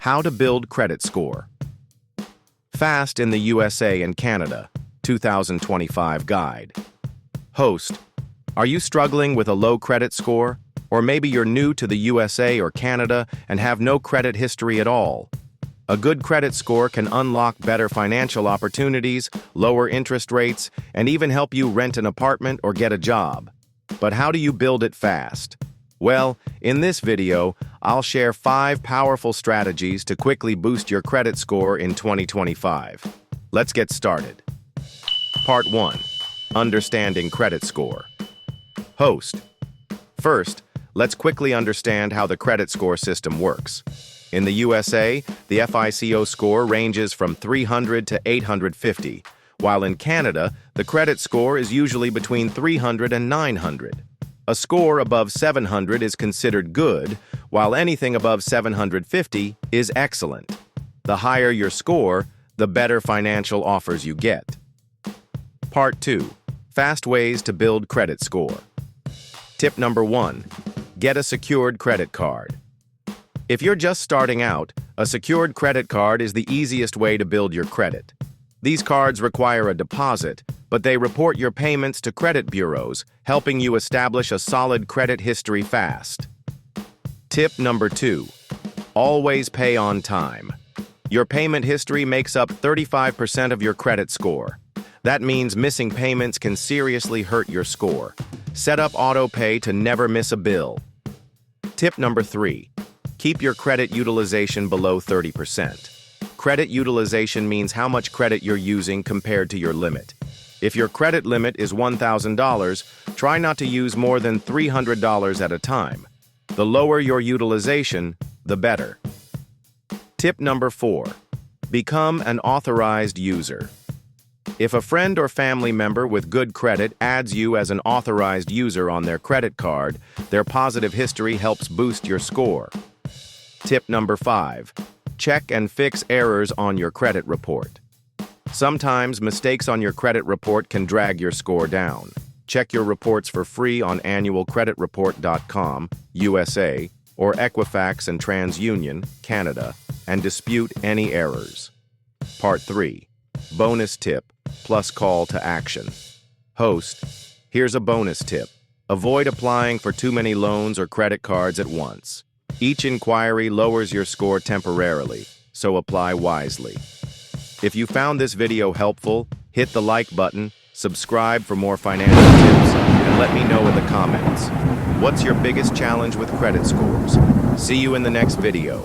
How to Build Credit Score. Fast in the USA and Canada, 2025 Guide. Host, are you struggling with a low credit score? Or maybe you're new to the USA or Canada and have no credit history at all? A good credit score can unlock better financial opportunities, lower interest rates, and even help you rent an apartment or get a job. But how do you build it fast? Well, in this video, I'll share 5 powerful strategies to quickly boost your credit score in 2025. Let's get started. Part 1. Understanding credit score. Host. First, let's quickly understand how the credit score system works. In the USA, the FICO score ranges from 300 to 850, while in Canada, the credit score is usually between 300 and 900. A score above 700 is considered good, while anything above 750 is excellent. The higher your score, the better financial offers you get. Part 2. Fast ways to build credit score. Tip number 1. Get a secured credit card. If you're just starting out, a secured credit card is the easiest way to build your credit. These cards require a deposit, but they report your payments to credit bureaus, helping you establish a solid credit history fast. Tip number 2. Always pay on time. Your payment history makes up 35% of your credit score. That means missing payments can seriously hurt your score. Set up auto pay to never miss a bill. Tip number 3. Keep your credit utilization below 30%. Credit utilization means how much credit you're using compared to your limit. If your credit limit is $1,000, try not to use more than $300 at a time. The lower your utilization, the better. Tip number 4. Become an authorized user. If a friend or family member with good credit adds you as an authorized user on their credit card, their positive history helps boost your score. Tip number 5. Check and fix errors on your credit report. Sometimes mistakes on your credit report can drag your score down. Check your reports for free on annualcreditreport.com, USA, or Equifax and TransUnion, Canada, and dispute any errors. Part 3. Bonus tip, plus call to action. Host, here's a bonus tip. Avoid applying for too many loans or credit cards at once. Each inquiry lowers your score temporarily, so apply wisely. If you found this video helpful, hit the like button, subscribe for more financial tips, and let me know in the comments. What's your biggest challenge with credit scores? See you in the next video.